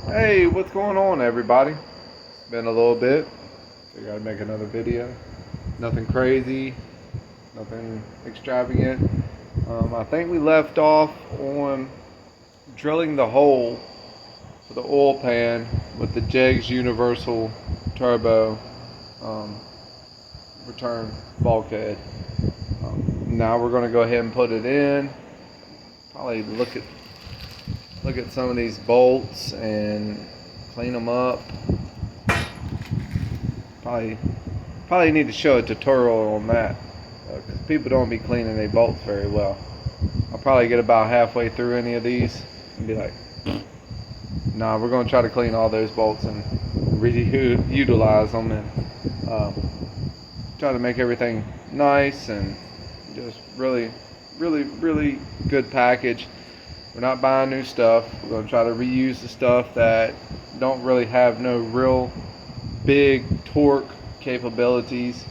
Hey, what's going on, everybody? It's been a little bit. Figured I'd make another video. Nothing crazy, nothing extravagant. I think we left off on drilling the hole for the oil pan with the Jegs Universal Turbo um, return bulkhead. Now we're going to go ahead and put it in. Probably look at some of these bolts and clean them up. Probably need to show a tutorial on that because people don't be cleaning their bolts very well. I'll probably get about halfway through any of these and be like, nah, we're going to try to clean all those bolts and reutilize them and try to make everything nice and just really good package. We're not buying new stuff. We're going to try to reuse the stuff that don't really have no real big torque capabilities,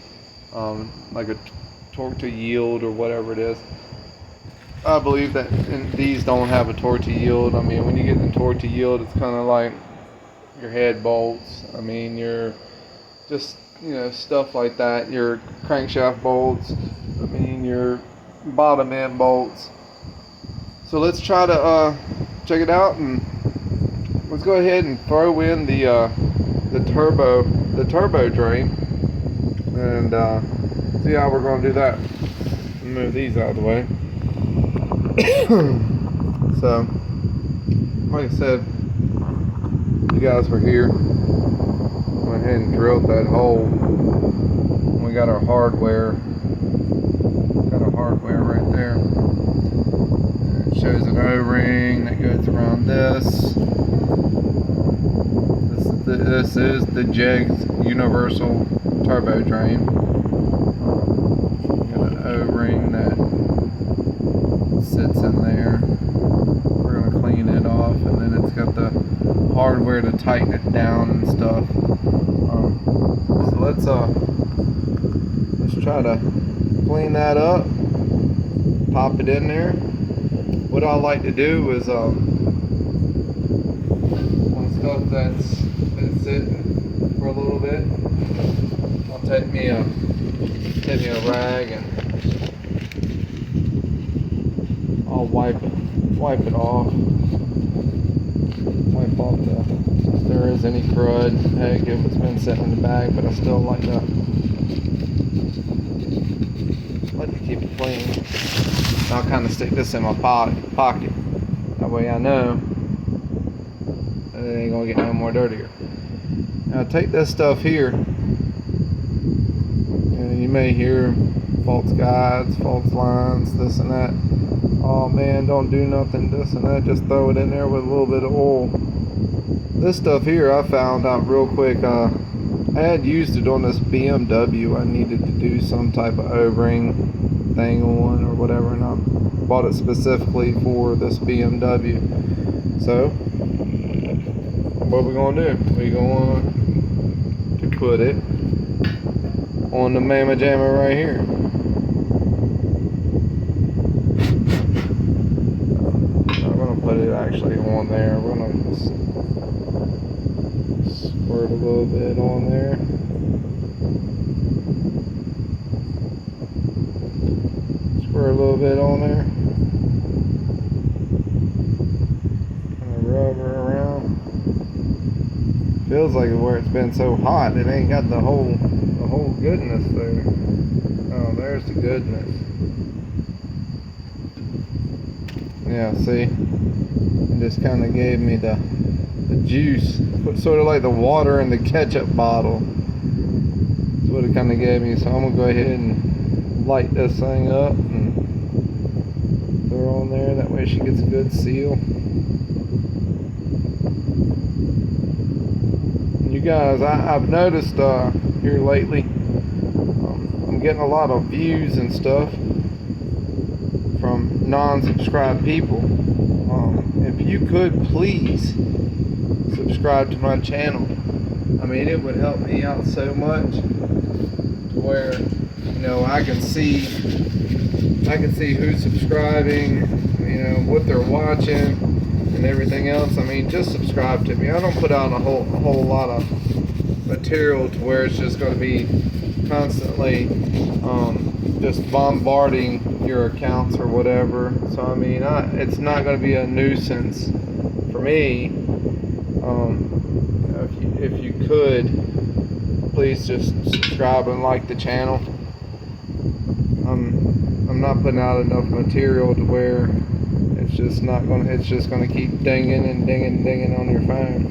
like a torque to yield or whatever it is. I believe that these don't have a torque to yield. I mean, when you get the torque to yield, it's kind of like your head bolts. I mean, your just, stuff like that. Your crankshaft bolts. I mean, your bottom end bolts. So let's try to check it out, and let's go ahead and throw in the turbo drain, and see how we're going to do that. Move these out of the way. So, like I said, you guys were here. Went ahead and drilled that hole. We got our hardware. Got our hardware right there. It shows an O-ring that goes around this. This is the Jegs Universal Turbo Drain. Got an O-ring that sits in there. We're going to clean it off, and then it's got the hardware to tighten it down and stuff. So let's try to clean that up, pop it in there. What I like to do is on stuff that's been sitting for a little bit, I'll take me a rag and I'll wipe it off. Wipe off if there is any crud. Heck, if it's been sitting in the bag, but I still like to keep it clean. I'll kind of stick this in my pocket. That way I know that it ain't gonna get no more dirtier. Now take this stuff here, and you may hear false guides, false lines, this and that. Oh man, don't do nothing, this and that. Just throw it in there with a little bit of oil. This stuff here I found out real quick. I had used it on this BMW. I needed to do some type of O-ring thing on or whatever, and I bought it specifically for this BMW. So what we're gonna do, we're going to put it on the Mama Jamma right here. I'm gonna put it actually on there. We're gonna just squirt a little bit on there. Squirt a little bit on there. Kind of rub her around. Feels like where it's been so hot, it ain't got the whole goodness there. Oh, there's the goodness. Yeah, see, it just kind of gave me the juice, sort of like the water in the ketchup bottle. That's what it kind of gave me. So I'm gonna go ahead and light this thing up and throw her on there. That way she gets a good seal. You guys, I've noticed here lately, I'm getting a lot of views and stuff from non-subscribed people. If you could please subscribe to my channel, I mean, it would help me out so much to where, I can see who's subscribing, what they're watching, and everything else, I mean, just subscribe to me. I don't put out a whole lot of material to where it's just going to be constantly just bombarding your accounts or whatever. So I mean, it's not going to be a nuisance for me. If you could, please just subscribe and like the channel. I'm not putting out enough material to where it's just gonna keep dinging and dinging on your phone.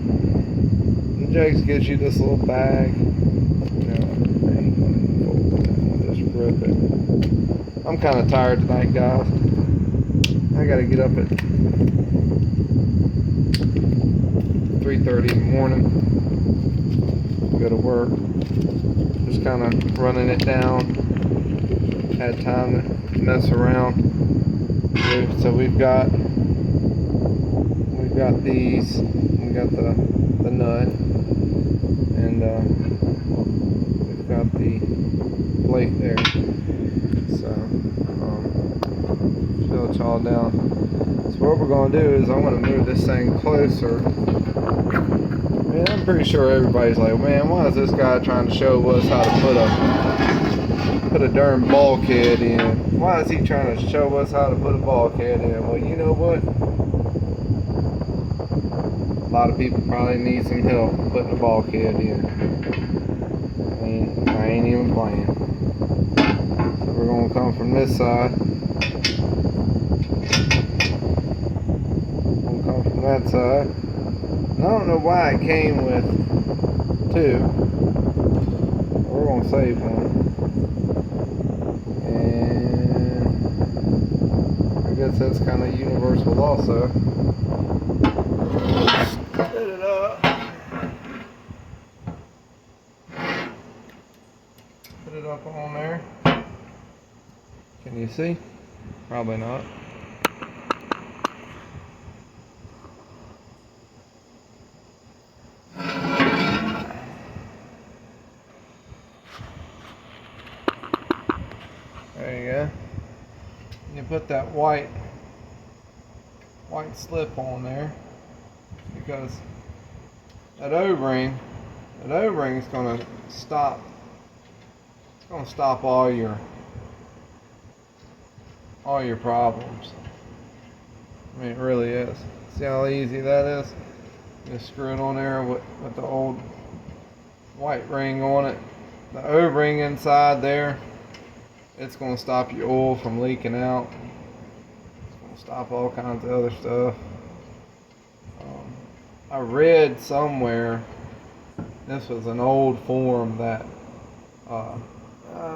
And Jegs gives you this little bag. Just rip it. I'm kind of tired tonight, guys. I gotta get up at 3:30 in the morning. Go to work. Just kind of running it down. Had time to mess around. So we've got these. We got the nut, and we've got the plate there. So fill it all down. So what we're gonna do is I'm gonna move this thing closer. Man, I'm pretty sure everybody's like, man, why is this guy trying to show us how to put a darn bulkhead in? Why is he trying to show us how to put a bulkhead in? Well, you know what? A lot of people probably need some help putting a bulkhead in. I ain't even playing. So we're gonna come from this side. We'll come from that side. And I don't know why it came with two. We're gonna save one. That's kind of universal also. Set it up. Put it up on there. Can you see? Probably not. There you go. You put that white slip on there, because that O-ring is going to stop. It's going to stop all your problems. I mean, it really is. See how easy that is? Just screw it on there with the old white ring on it. The O-ring inside there, it's going to stop your oil from leaking out. Stop all kinds of other stuff. I read somewhere, this was an old form, that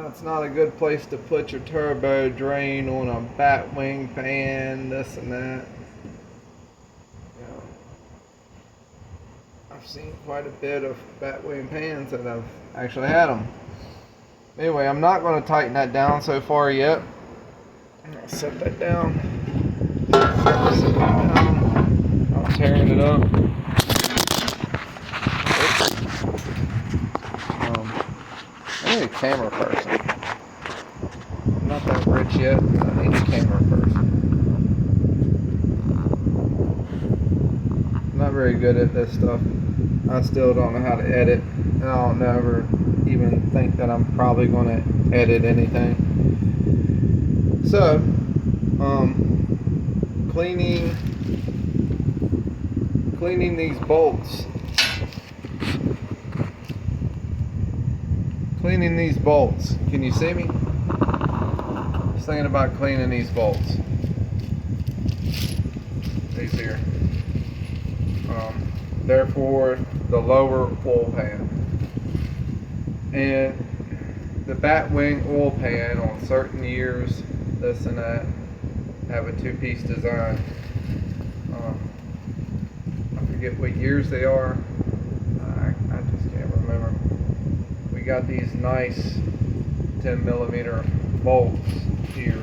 it's not a good place to put your turbo drain on a bat wing pan, this and that. I've seen quite a bit of bat wing pans that have actually had them. Anyway, I'm not going to tighten that down so far yet. I'm going to set that down. I'm tearing it up. I need a camera person. I'm not that rich yet, but I need a camera person. I'm not very good at this stuff. I still don't know how to edit. And I don't ever even think that I'm probably going to edit anything. So, cleaning these bolts. Cleaning these bolts. Can you see me? Just thinking about cleaning these bolts. These here. Therefore, the lower oil pan. And the bat wing oil pan on certain years, this and that, have a two-piece design. I forget what years they are. I just can't remember. We got these nice 10mm bolts here.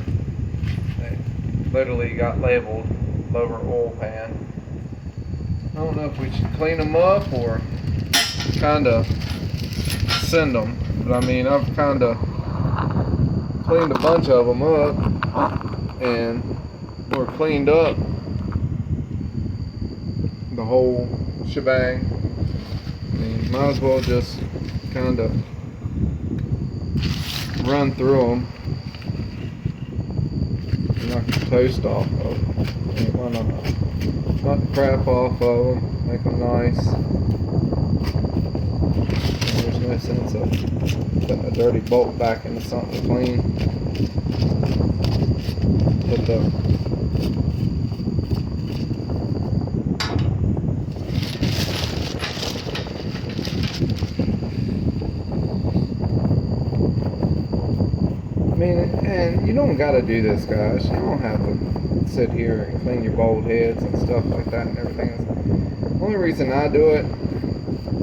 They literally got labeled lower oil pan. I don't know if we should clean them up or kind of send them. But I mean, I've kind of cleaned a bunch of them up, and we're cleaned up. the whole shebang. I mean, might as well just kind of run through them. Knock the toast off of them. I mean, why not? Knock the crap off of them. Make them nice. And there's no sense of putting a dirty bolt back into something clean. But I mean, and you don't gotta do this, guys. You don't have to sit here and clean your bolt heads and stuff like that and everything else. The only reason I do it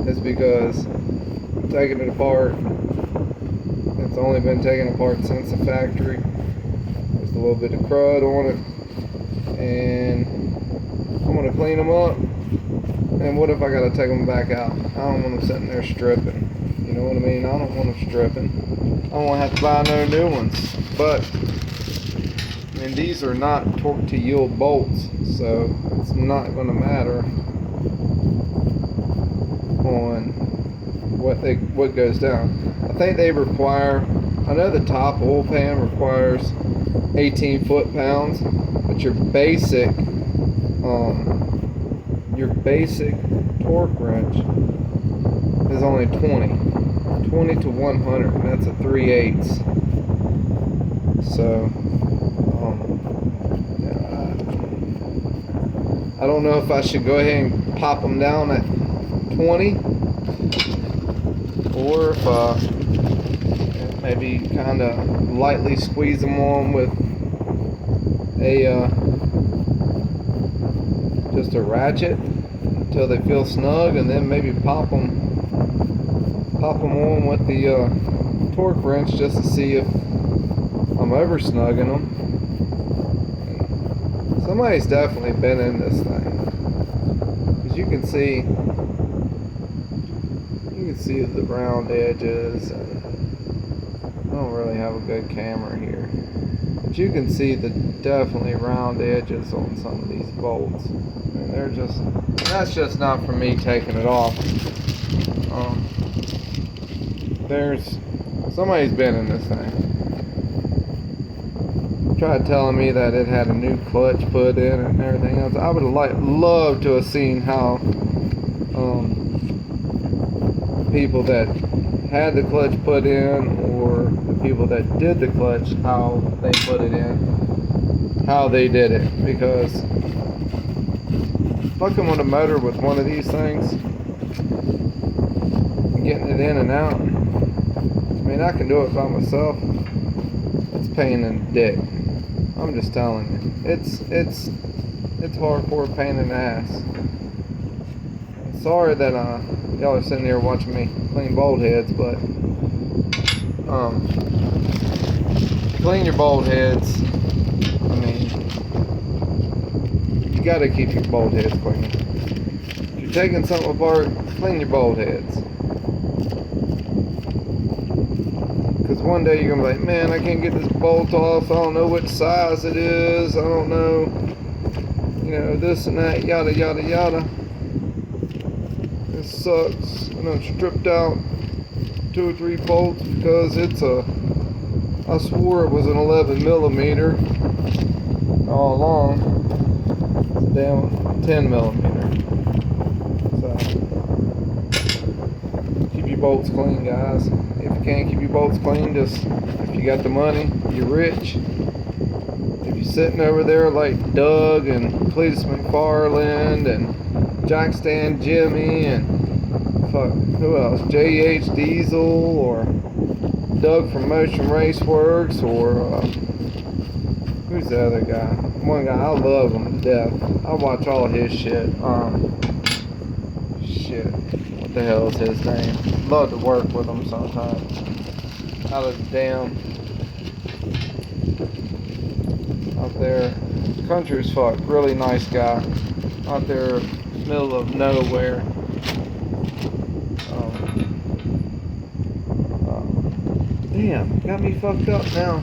is because I'm taking it apart. It's only been taken apart since the factory. There's a little bit of crud on it, and I'm gonna clean them up. And what if I gotta take them back out? I don't want them sitting there stripping. You know what I mean? I don't want them stripping. I won't have to buy no new ones. But, I mean, these are not torque to yield bolts, so it's not going to matter on what goes down. I think they require, I know the top oil pan requires 18 foot-pounds, but your basic torque wrench is only 20 to 100, and that's a 3/8. So I don't know if I should go ahead and pop them down at 20, or if maybe kind of lightly squeeze them on with a just a ratchet until they feel snug, and then maybe pop them on with the torque wrench just to see if I'm over snugging them. Somebody's definitely been in this thing, because you can see the round edges, and I don't really have a good camera here, but you can see the definitely round edges on some of these bolts, and that's just not for me taking it off. Somebody's been in this thing. Tried telling me that it had a new clutch put in and everything else. I would have loved to have seen how people that had the clutch put in, or the people that did the clutch, how they put it in, how they did it. Because fucking with a motor with one of these things, getting it in and out, I mean, I can do it by myself. It's a pain in the dick. I'm just telling you. It's hardcore pain in the ass. Sorry that y'all are sitting here watching me clean bolt heads, but clean your bolt heads. I mean, you gotta keep your bolt heads clean. If you're taking something apart, clean your bolt heads. Because one day you're going to be like, man, I can't get this bolt off. I don't know what size it is. I don't know, this and that, yada, yada, yada. It sucks. And I've stripped out 2 or 3 bolts because I swore it was an 11 millimeter all along. It's a damn 10 millimeter. So, keep your bolts clean, guys. If you can't keep your bolts clean, just, if you got the money, you're rich. If you're sitting over there like Doug and Cletus McFarland and Jack Stan Jimmy and who else? J.H. Diesel, or Doug from Motion Raceworks, or who's the other guy? One guy, I love him to death. I watch all his shit. Shit. What the hell is his name? Love to work with him sometimes. Out of the damn, out there, country as fuck, really nice guy. Out there, middle of nowhere. Damn, got me fucked up now.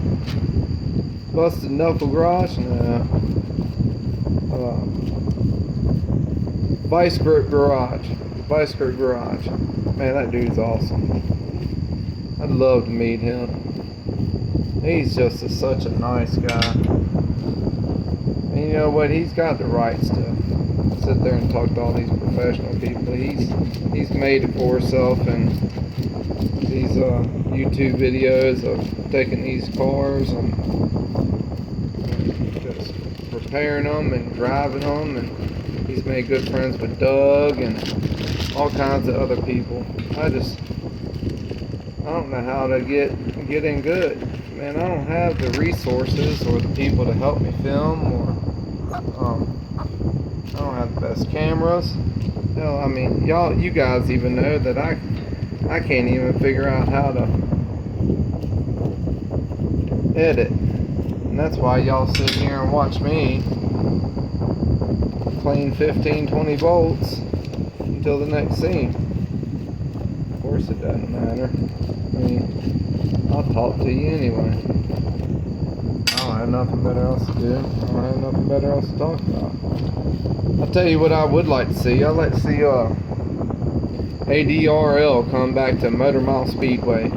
Busted knuckle garage? No. Vice Grip Garage. Vice Grip Garage. Man, that dude's awesome. I'd love to meet him. He's just such a nice guy. And you know what? He's got the rights to sit there and talk to all these professional people. He's made it for himself, and these YouTube videos of taking these cars and just repairing them and driving them, and he's made good friends with Doug and all kinds of other people. I don't know how to get in good. Man, I don't have the resources or the people to help me film, or I don't have the best cameras. Hell, I mean, you guys even know that I can't even figure out how to edit. And that's why y'all sit here and watch me clean 15-20 volts until the next scene. Of course it doesn't matter. I mean, I'll talk to you anyway. I don't have nothing better else to do. I don't have nothing better else to talk about. I'll tell you what I would like to see. I'd like to see ADRL come back to Motor Mile Speedway.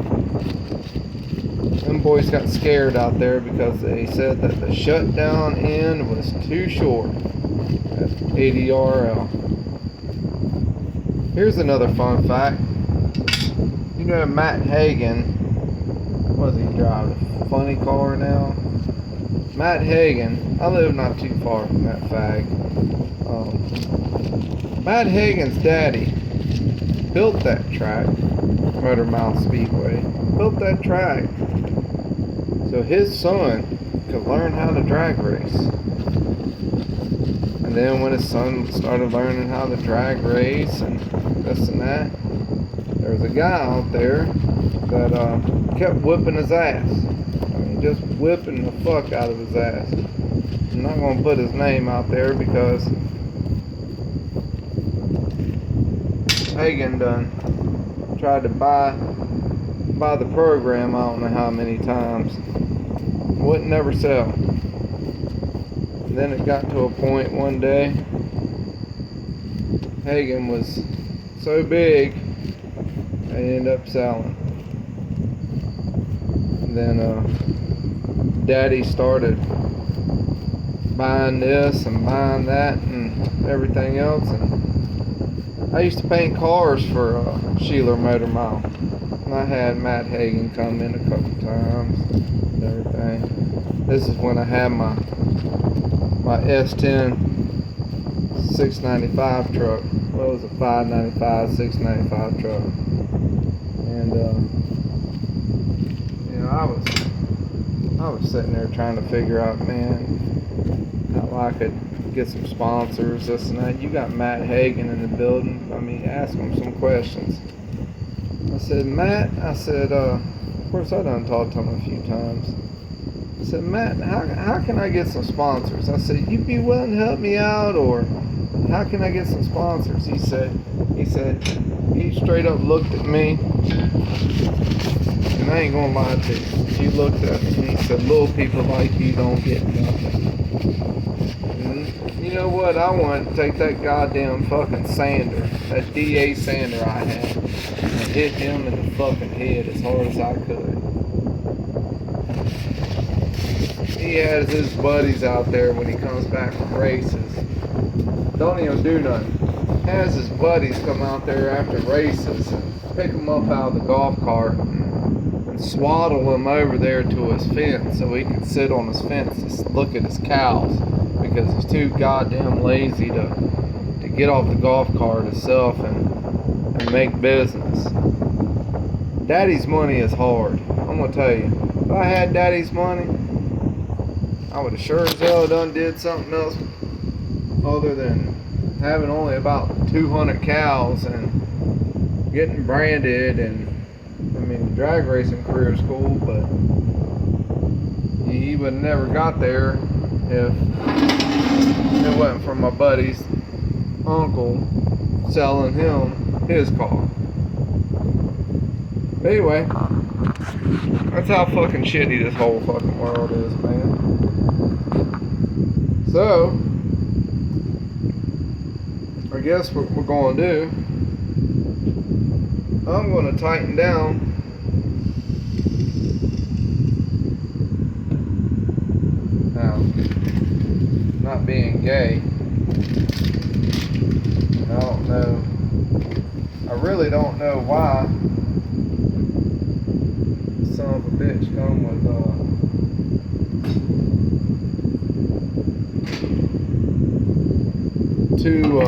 Them boys got scared out there because they said that the shutdown end was too short at ADRL. Here's another fun fact. You know Matt Hagen, what does he drive? A funny car now? Matt Hagen, I live not too far from that fag. Matt Hagen's daddy built that track, Motor Mile Speedway. Built that track so his son could learn how to drag race. And then when his son started learning how to drag race and this and that, there was a guy out there that kept whipping his ass. I mean, just whipping the fuck out of his ass. I'm not going to put his name out there because Hagen done tried to buy the program I don't know how many times. Wouldn't never sell. And then it got to a point one day, Hagen was so big, they ended up selling. And then Daddy started buying this and buying that and everything else. And I used to paint cars for Sheeler Motor Mile. And I had Matt Hagen come in a couple times and everything. This is when I had my S10 695 truck. Well, it was a 595, 695 truck. And, you know, I was sitting there trying to figure out, man, how I could get some sponsors, this and that. You got Matt Hagen in the building. I mean, ask him some questions. I said, Matt, of course I done talked to him a few times. I said, Matt, how can I get some sponsors? I said, you be willing to help me out, or how can I get some sponsors? He straight up looked at me, and I ain't gonna lie to you. He looked at me and he said, little people like you don't get nothing. And you know what? I wanted to take that goddamn fucking sander, that DA sander I had, and hit him in the fucking head as hard as I could. He has his buddies out there when he comes back from races. Don't even do nothing. Has his buddies come out there after races and pick him up out of the golf cart and swaddle him over there to his fence so he can sit on his fence and look at his cows, because he's too goddamn lazy to get off the golf cart himself and make business. Daddy's money is hard. I'm gonna tell you. If I had Daddy's money, I would have sure as hell done did something else other than having only about 200 cows and getting branded. And I mean, the drag racing career is cool, but he would have never got there if it wasn't for my buddy's uncle selling him his car. But anyway, that's how fucking shitty this whole fucking world is, man. So, I guess what we're going to do, I'm going to tighten down now. Not being gay, I don't know. I really don't know why the son of a bitch come with two I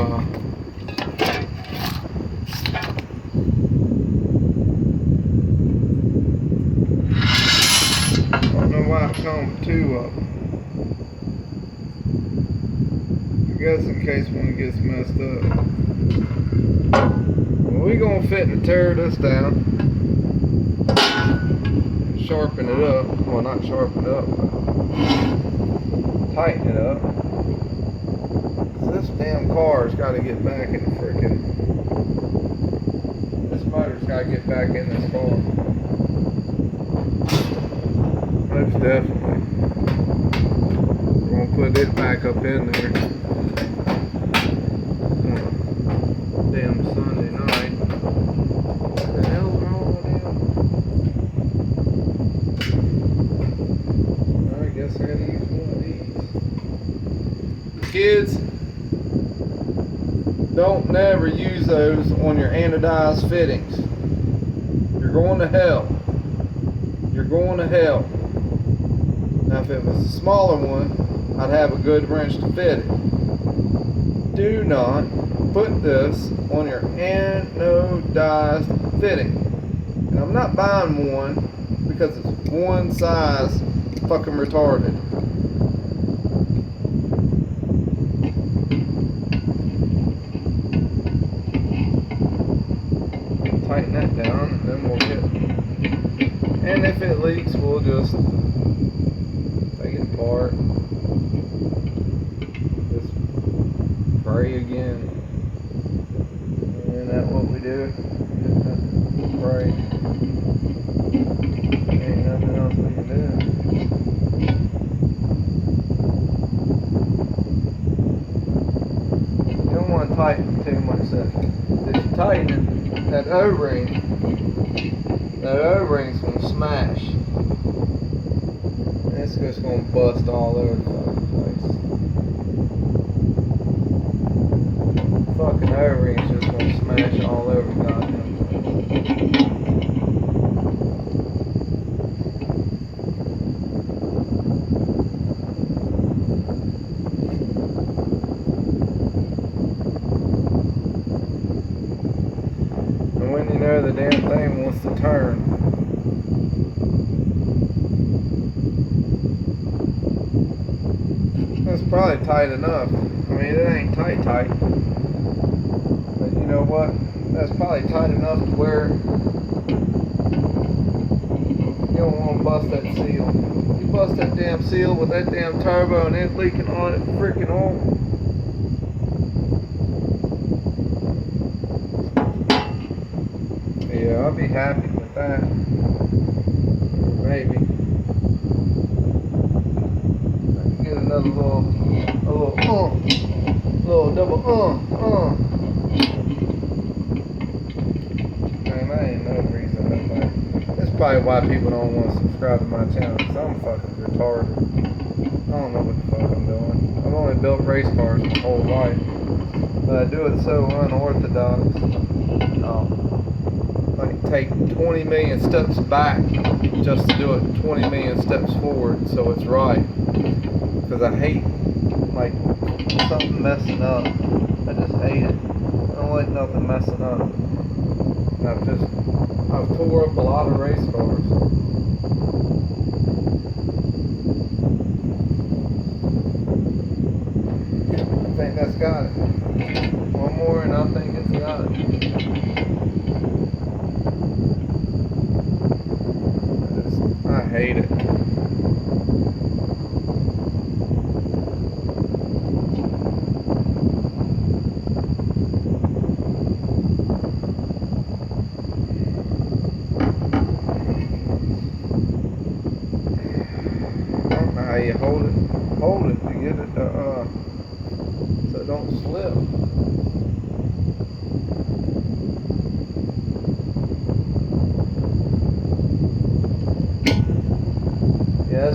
don't know why it come with two of them. I guess in case one gets messed up. Well, we gonna fit to tear this down, sharpen it up. Well, not sharpen it up, but tighten it up. This damn car's got to get back in the frickin'. This motor's got to get back in this car. Most definitely. We're gonna put it back up in there. Damn Sunday night. What the hell's wrong with him? I guess I gotta use one of these. Kids, don't never use those on your anodized fittings. You're going to hell. You're going to hell. Now if it was a smaller one, I'd have a good wrench to fit it. Do not put this on your anodized fitting. And I'm not buying one because it's one size fucking retarded. Tighten that down and then we'll get, and if it leaks we'll just take it apart, just pray again, and that's what we do, just pray. Ain't nothing else we can do. You don't want to tighten too much stuff. If you tighten that O-ring, that O-ring's gonna smash. And it's just gonna bust all over the fucking place. Fucking O-ring's just gonna smash all over the goddamn place. You know the damn thing wants to turn. That's probably tight enough. I mean, it ain't tight, but you know what? That's probably tight enough to where you don't want to bust that seal. You bust that damn seal with that damn turbo and it leaking all that freaking oil. Yeah, I'll be happy with that. Maybe. I can get another little double Man, that ain't no reason nobody. That's probably why people don't want to subscribe to my channel, because I'm fucking retarded. I don't know what the fuck I'm doing. I've only built race cars my whole life, but I do it so unorthodox. Like take 20 million steps back just to do it 20 million steps forward so it's right, because I hate like something messing up. I just hate it. I don't like nothing messing up. I've tore up a lot of race cars. I think that's got it. One more and I think it's got it. I hate it. I don't know how you hold it to get it so it don't slip.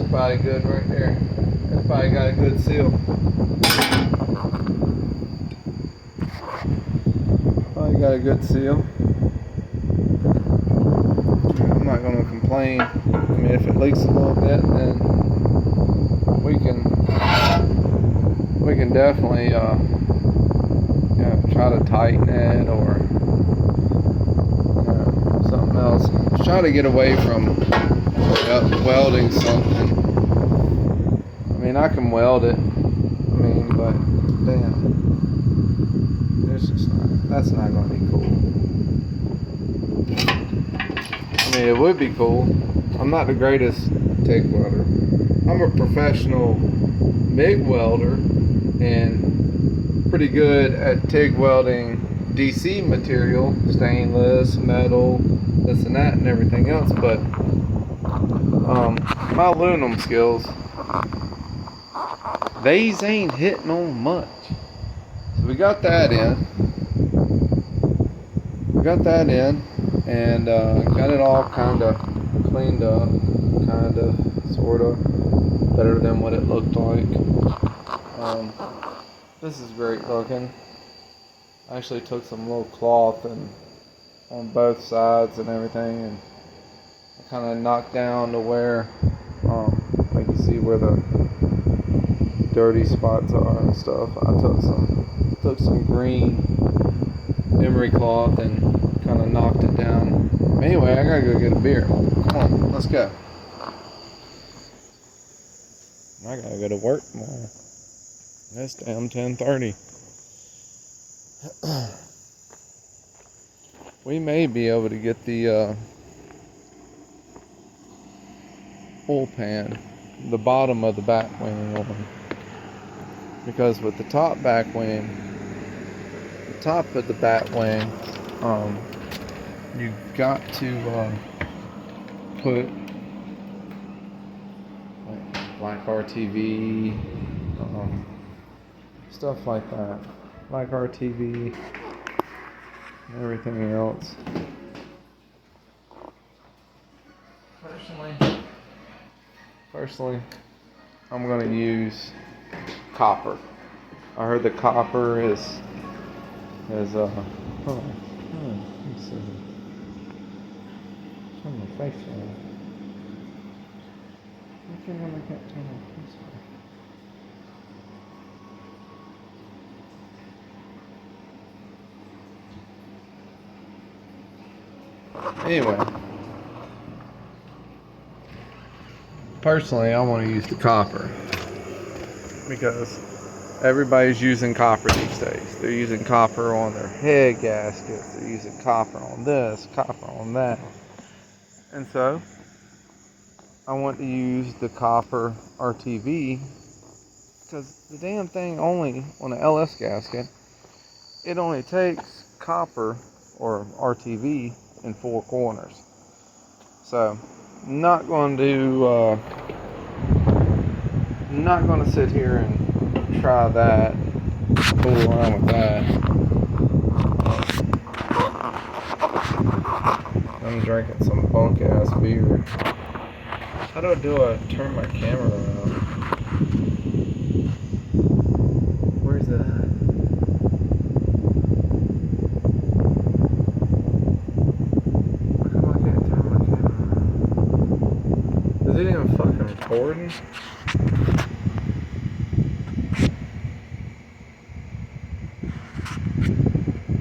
probably good right there. That's probably got a good seal. Probably got a good seal. I'm not going to complain. I mean, if it leaks a little bit, then we can definitely you know, try to tighten it or something else. Try to get away from welding something. I mean, I can weld it. I mean, but damn, that's not going to be cool. I mean, it would be cool. I'm not the greatest TIG welder. I'm a professional MIG welder and pretty good at TIG welding DC material, stainless, metal, this and that and everything else, but my aluminum skills, these ain't hitting on much. So we got that in. And got it all kind of cleaned up, kind of, sort of, better than what it looked like. This is great looking. I actually took some little cloth and on both sides and everything, and I kind of knocked down to where you can see where the dirty spots are and stuff. I took some green emery cloth and kind of knocked it down. Anyway, I gotta go get a beer. Come on, let's go. I gotta go to work tomorrow. It's damn 10:30. We may be able to get the oil pan, the bottom of the back wing on, because with the top back wing, the top of the back wing, you got to put like black RTV, stuff like that, black RTV, and everything else. Personally, I'm going to use copper. I heard the copper is let's see. Turn my face on. I can't turn my face on. Anyway, personally, I want to use the copper because everybody's using copper these days. They're using copper on their head gaskets. They're using copper on this, copper on that. And so, I want to use the copper RTV because the damn thing only, on the LS gasket, it only takes copper or RTV in 4 corners. So, not going to sit here and try that, fool around with that. I'm drinking some bunk ass beer. How do I turn my camera around? Where's it at? How come I can't turn my camera around? Is it even fucking recording?